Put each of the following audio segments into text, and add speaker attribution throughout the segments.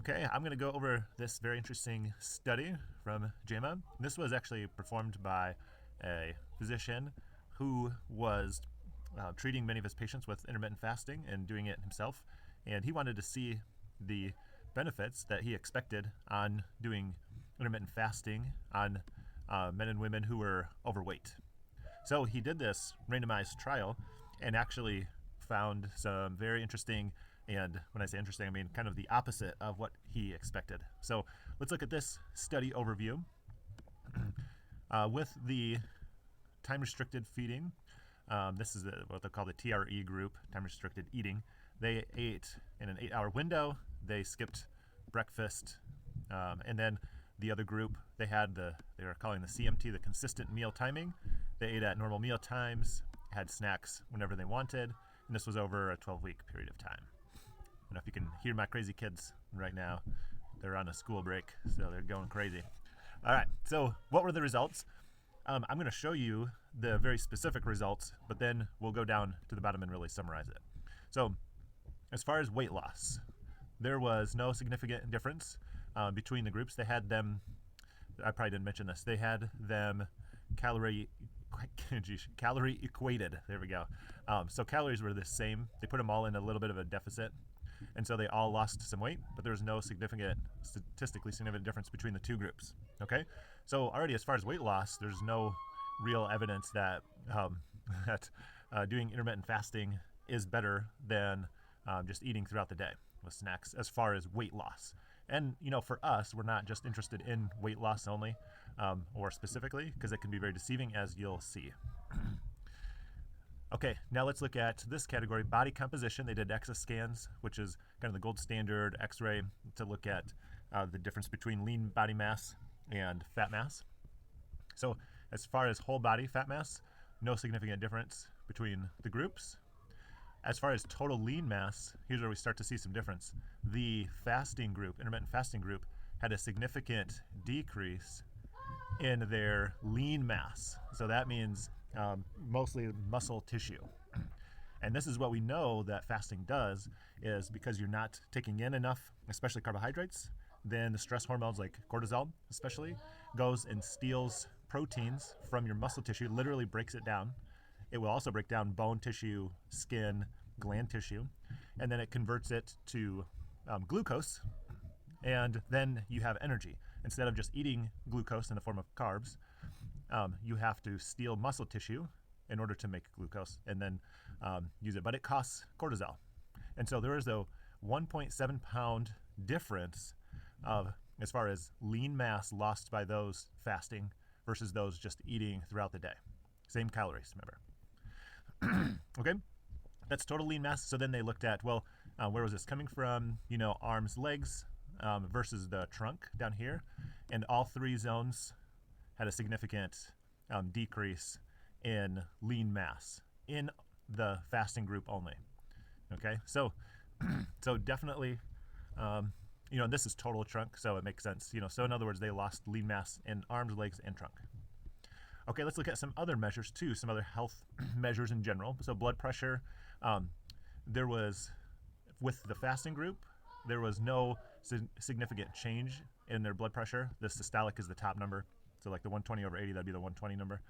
Speaker 1: Okay, I'm going to go over this very interesting study from JAMA. This was actually performed by a physician who was treating many of his patients with intermittent fasting and doing it himself. And he wanted to see the benefits that he expected on doing intermittent fasting on men and women who were overweight. So he did this randomized trial and actually found some very interesting, and when I say interesting, I mean kind of the opposite of what he expected. So let's look at this study overview. With the time-restricted feeding, this is what they call the TRE group, time-restricted eating. They ate in an 8-hour window. They skipped breakfast, and then the other group, they were calling the CMT, the consistent meal timing. They ate at normal meal times, had snacks whenever they wanted, and this was over a 12-week period of time. I don't know if you can hear my crazy kids right now. They're on a school break, so they're going crazy. All right, so what were the results? I'm going to show you the very specific results, but then we'll go down to the bottom and really summarize it. So as far as weight loss, there was no significant difference between the groups. They had them, I probably didn't mention this, they had them calorie equated. There we go. So calories were the same. They put them all in a little bit of a deficit, and so they all lost some weight, but there was no statistically significant difference between the two groups. Okay, so already as far as weight loss, there's no real evidence that doing intermittent fasting is better than just eating throughout the day with snacks as far as weight loss. And for us, we're not just interested in weight loss only, or specifically, because it can be very deceiving, as you'll see. Okay, now let's look at this category, body composition. They did DEXA scans, which is kind of the gold standard X-ray to look at the difference between lean body mass and fat mass. So as far as whole body fat mass, no significant difference between the groups. As far as total lean mass, here's where we start to see some difference. The fasting group, intermittent fasting group, had a significant decrease in their lean mass. So that means mostly muscle tissue. And this is what we know that fasting does, is because you're not taking in enough, especially carbohydrates, then the stress hormones like cortisol especially goes and steals proteins from your muscle tissue, literally breaks it down. It will also break down bone tissue, skin, gland tissue, and then it converts it to glucose, and then you have energy. Instead of just eating glucose in the form of carbs, you have to steal muscle tissue in order to make glucose and then use it. But it costs cortisol. And so there is a 1.7 pound difference as far as lean mass lost by those fasting versus those just eating throughout the day. Same calories, remember. Okay, that's total lean mass. So then they looked at, well, where was this coming from? Arms, legs versus the trunk down here. And all three zones had a significant decrease in lean mass in the fasting group only. Okay, so definitely, this is total trunk, so it makes sense. So in other words, they lost lean mass in arms, legs, and trunk. Okay, let's look at some other measures too, some other health measures in general. So blood pressure, there was, with the fasting group, there was no significant change in their blood pressure. The systolic is the top number. So like the 120 over 80, that'd be the 120 number.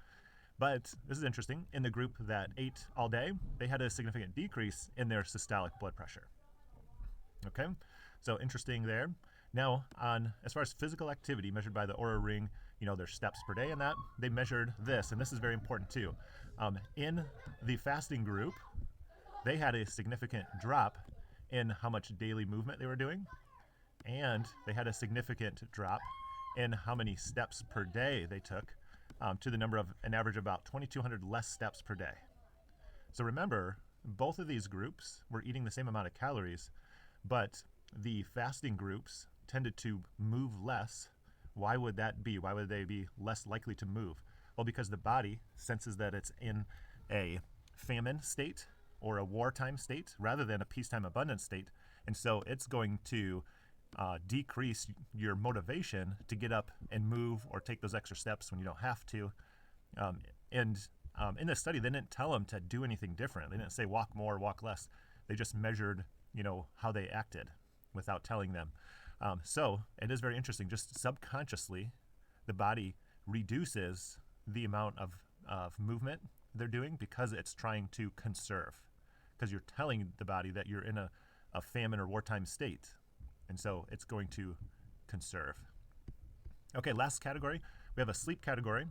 Speaker 1: But this is interesting. In the group that ate all day, they had a significant decrease in their systolic blood pressure. Okay, so interesting there. Now, as far as physical activity measured by the Oura Ring, their steps per day and that, they measured this, and this is very important too. In the fasting group, they had a significant drop in how much daily movement they were doing, and they had a significant drop in how many steps per day they took, to the number of an average of about 2,200 less steps per day. So remember, both of these groups were eating the same amount of calories, but the fasting groups tended to move less. Why would that be? Why would they be less likely to move? Well, because the body senses that it's in a famine state or a wartime state rather than a peacetime abundance state, and so it's going to decrease your motivation to get up and move or take those extra steps when you don't have to. In this study, they didn't tell them to do anything different. They didn't say walk more, walk less. They just measured, how they acted without telling them. So it is very interesting. Just subconsciously, the body reduces the amount of movement they're doing because it's trying to conserve. Because you're telling the body that you're in a famine or wartime state. And so it's going to conserve. Okay, last category. We have a sleep category.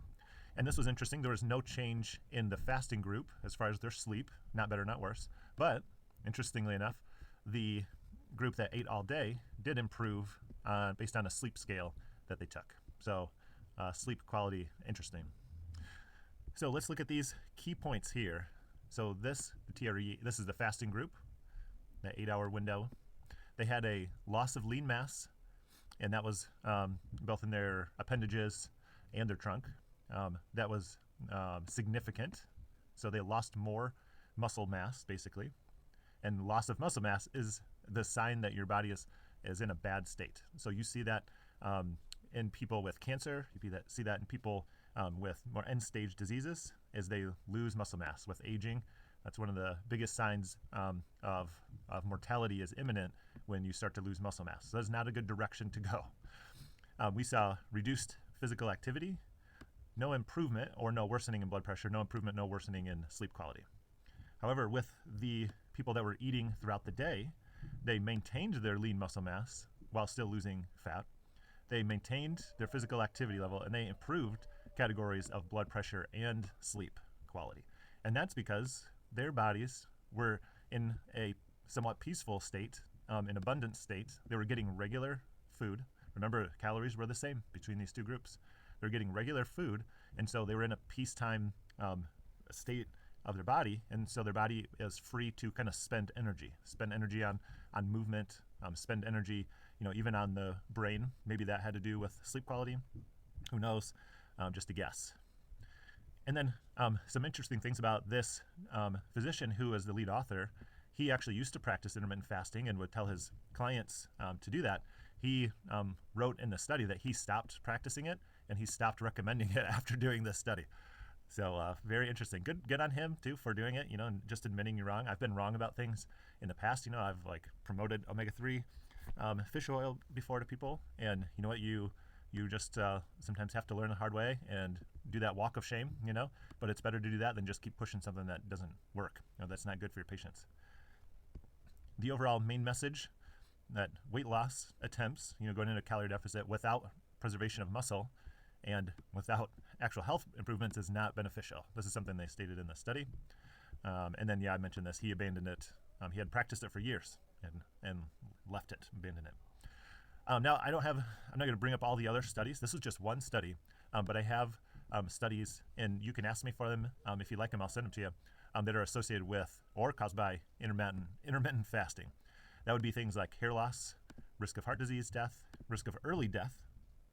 Speaker 1: And this was interesting. There was no change in the fasting group as far as their sleep. Not better, not worse. But interestingly enough, the group that ate all day did improve based on a sleep scale that they took. So sleep quality, interesting. So let's look at these key points here. So this, the TRE, this is the fasting group, that 8-hour window. They had a loss of lean mass, and that was both in their appendages and their trunk. That was significant. So they lost more muscle mass, basically. And loss of muscle mass is the sign that your body is in a bad state. So you see that in people with cancer. You see that in people with more end-stage diseases as they lose muscle mass. With aging, that's one of the biggest signs of mortality is imminent when you start to lose muscle mass. So that's not a good direction to go. We saw reduced physical activity, no improvement or no worsening in blood pressure, no improvement, no worsening in sleep quality. However, with the people that were eating throughout the day, they maintained their lean muscle mass while still losing fat. They maintained their physical activity level, and they improved categories of blood pressure and sleep quality. And that's because their bodies were in a somewhat peaceful state, an abundant state. They were getting regular food. Remember, calories were the same between these two groups. They're getting regular food, and so they were in a peacetime state of their body, and so their body is free to kind of spend energy on movement, spend energy, even on the brain. Maybe that had to do with sleep quality. Who knows? Just a guess. And then some interesting things about this physician who is the lead author. He actually used to practice intermittent fasting and would tell his clients to do that. He wrote in the study that he stopped practicing it and he stopped recommending it after doing this study. So very interesting. Good on him too for doing it, and just admitting you're wrong. I've been wrong about things in the past. I've promoted omega-3 fish oil before to people, and you know what, you just sometimes have to learn the hard way and do that walk of shame, but it's better to do that than just keep pushing something that doesn't work. That's not good for your patients. The overall main message that weight loss attempts, going into a calorie deficit without preservation of muscle and without actual health improvements is not beneficial. This is something they stated in the study. And then, I mentioned this. He abandoned it. He had practiced it for years and left it, abandoned it. Now, I'm not going to bring up all the other studies. This is just one study, but I have studies, and you can ask me for them. If you like them, I'll send them to you, that are associated with or caused by intermittent fasting. That would be things like hair loss, risk of heart disease, death, risk of early death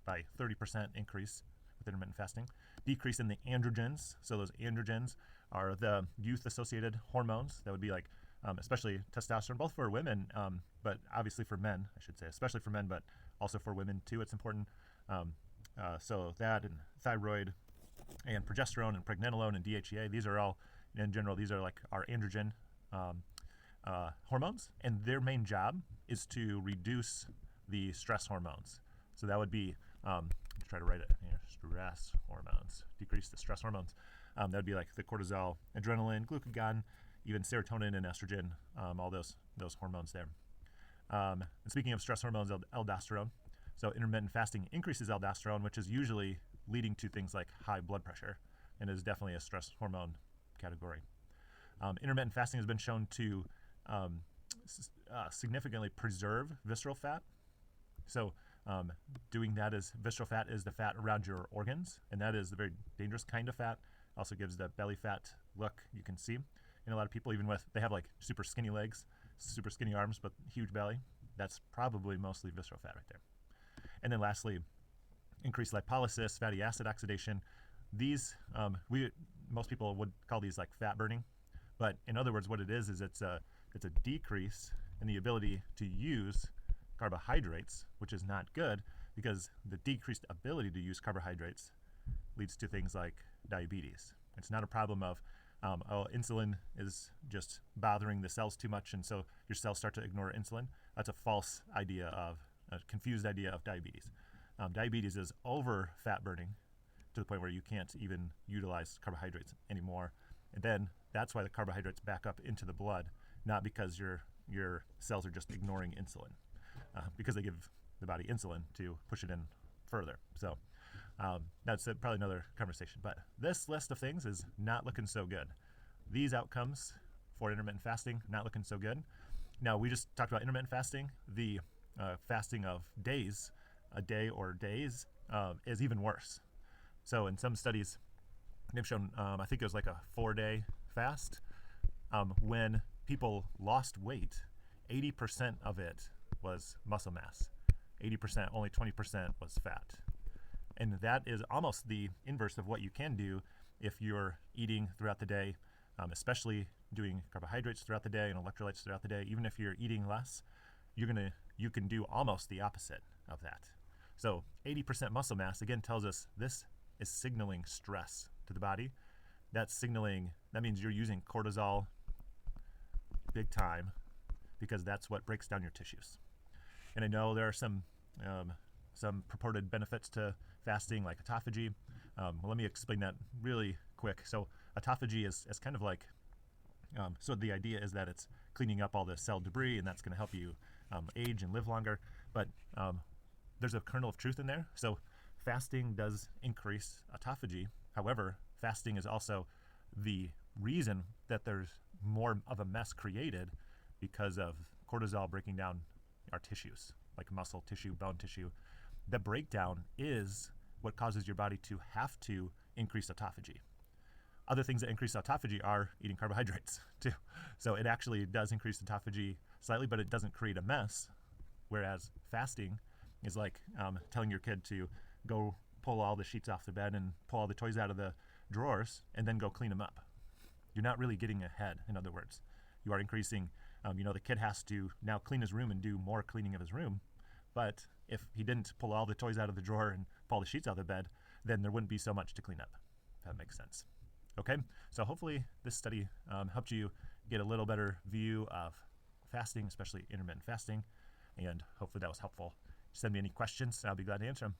Speaker 1: by 30% increase with intermittent fasting, decrease in the androgens. So those androgens are the youth-associated hormones. That would be especially testosterone, both for women, but obviously for men, I should say, especially for men, but also for women too. It's important. So that and thyroid and progesterone and pregnenolone and DHEA, these are all, in general, these are our androgen hormones, and their main job is to reduce the stress hormones. So that would be, try to write it here, stress hormones, decrease the stress hormones. That would be the cortisol, adrenaline, glucagon, even serotonin and estrogen, all those hormones there. And speaking of stress hormones, aldosterone. So intermittent fasting increases aldosterone, which is usually leading to things like high blood pressure, and is definitely a stress hormone category. Intermittent fasting has been shown to significantly preserve visceral fat. So doing that is visceral fat is the fat around your organs, and that is a very dangerous kind of fat. Also gives the belly fat look you can see in a lot of people, even with, they have super skinny legs, super skinny arms, but huge belly. That's probably mostly visceral fat right there. And then lastly, increased lipolysis, fatty acid oxidation. These, most people would call these fat burning, but in other words, what it is it's a decrease in the ability to use carbohydrates, which is not good because the decreased ability to use carbohydrates leads to things like diabetes. It's not a problem of, insulin is just bothering the cells too much, and so your cells start to ignore insulin. That's a false idea of a confused idea of diabetes. Diabetes is over fat burning to the point where you can't even utilize carbohydrates anymore. And then that's why the carbohydrates back up into the blood, not because your cells are just ignoring insulin, because they give the body insulin to push it in further. So that's probably another conversation. But this list of things is not looking so good. These outcomes for intermittent fasting, not looking so good. Now, we just talked about intermittent fasting. The fasting of days, a day or days, is even worse. So in some studies, they've shown, I think it was like a 4-day fast. When people lost weight, 80% of it was muscle mass. 80%, only 20% was fat. And that is almost the inverse of what you can do if you're eating throughout the day, especially doing carbohydrates throughout the day and electrolytes throughout the day. Even if you're eating less, you can do almost the opposite of that. So 80% muscle mass, again, tells us this is signaling stress to the body. That means you're using cortisol big time, because that's what breaks down your tissues. And I know there are some purported benefits to fasting, like autophagy. Well, let me explain that really quick. So autophagy is kind of like, so the idea is that it's cleaning up all the cell debris, and that's going to help you age and live longer. But there's a kernel of truth in there. So fasting does increase autophagy. However, fasting is also the reason that there's more of a mess created because of cortisol breaking down our tissues, like muscle tissue, bone tissue. The breakdown is what causes your body to have to increase autophagy. Other things that increase autophagy are eating carbohydrates too. So it actually does increase autophagy slightly, but it doesn't create a mess. Whereas fasting is like telling your kid to go pull all the sheets off the bed and pull all the toys out of the drawers and then go clean them up. You're not really getting ahead, in other words. You are increasing, the kid has to now clean his room and do more cleaning of his room. But if he didn't pull all the toys out of the drawer and pull the sheets out of the bed, then there wouldn't be so much to clean up. If that makes sense. Okay, so hopefully this study helped you get a little better view of fasting, especially intermittent fasting, and hopefully that was helpful. Send me any questions, I'll be glad to answer them.